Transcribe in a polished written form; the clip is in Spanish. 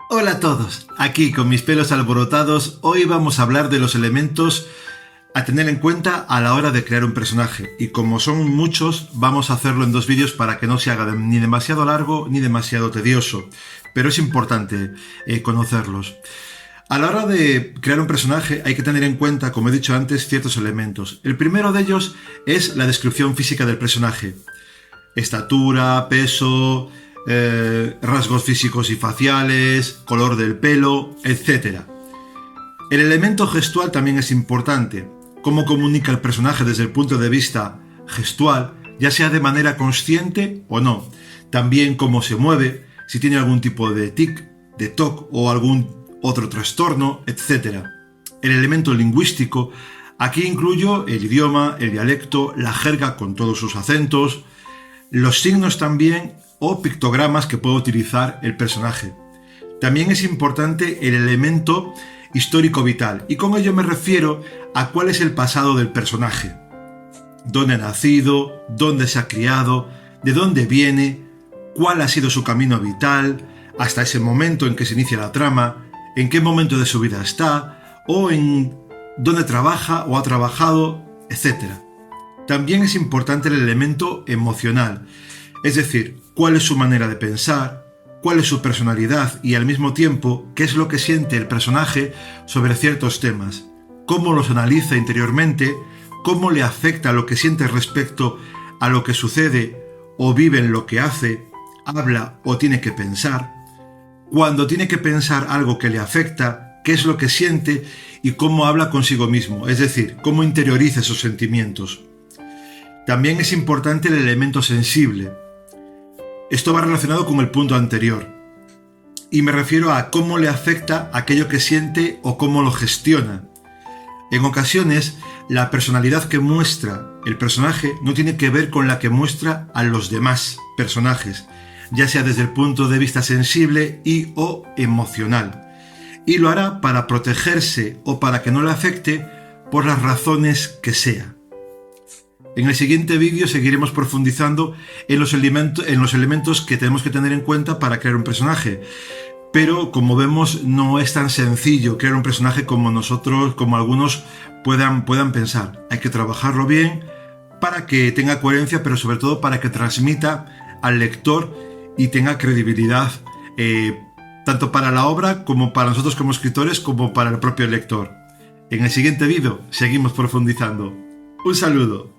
Hola a todos, aquí con mis pelos alborotados, hoy vamos a hablar de los elementos a tener en cuenta a la hora de crear un personaje. Y como son muchos, vamos a hacerlo en 2 vídeos para que no se haga ni demasiado largo ni demasiado tedioso. Pero es importante conocerlos. A la hora de crear un personaje hay que tener en cuenta, como he dicho antes, ciertos elementos. El primero de ellos es la descripción física del personaje. Estatura, peso, rasgos físicos y faciales, color del pelo, etc. El elemento gestual también es importante. Cómo comunica el personaje desde el punto de vista gestual, ya sea de manera consciente o no. También cómo se mueve, si tiene algún tipo de tic, de TOC o algún otro trastorno, etc. El elemento lingüístico, aquí incluyo el idioma, el dialecto, la jerga con todos sus acentos, los signos también o pictogramas que puede utilizar el personaje. También es importante el elemento histórico vital, y con ello me refiero a cuál es el pasado del personaje. Dónde ha nacido, dónde se ha criado, de dónde viene, cuál ha sido su camino vital, hasta ese momento en que se inicia la trama, en qué momento de su vida está, o en dónde trabaja o ha trabajado, etc. También es importante el elemento emocional, es decir, cuál es su manera de pensar, cuál es su personalidad y al mismo tiempo qué es lo que siente el personaje sobre ciertos temas, cómo los analiza interiormente, cómo le afecta lo que siente respecto a lo que sucede o vive en lo que hace, habla o tiene que pensar, cuando tiene que pensar algo que le afecta, qué es lo que siente y cómo habla consigo mismo, es decir, cómo interioriza esos sentimientos. También es importante el elemento sensible. Esto va relacionado con el punto anterior y me refiero a cómo le afecta aquello que siente o cómo lo gestiona. En ocasiones, la personalidad que muestra el personaje no tiene que ver con la que muestra a los demás personajes, ya sea desde el punto de vista sensible y o emocional, y lo hará para protegerse o para que no le afecte por las razones que sea. En el siguiente vídeo seguiremos profundizando en los elementos que tenemos que tener en cuenta para crear un personaje. Pero como vemos, no es tan sencillo crear un personaje como algunos puedan pensar. Hay que trabajarlo bien para que tenga coherencia, pero sobre todo para que transmita al lector y tenga credibilidad, tanto para la obra como para nosotros como escritores, como para el propio lector. En el siguiente vídeo seguimos profundizando. Un saludo.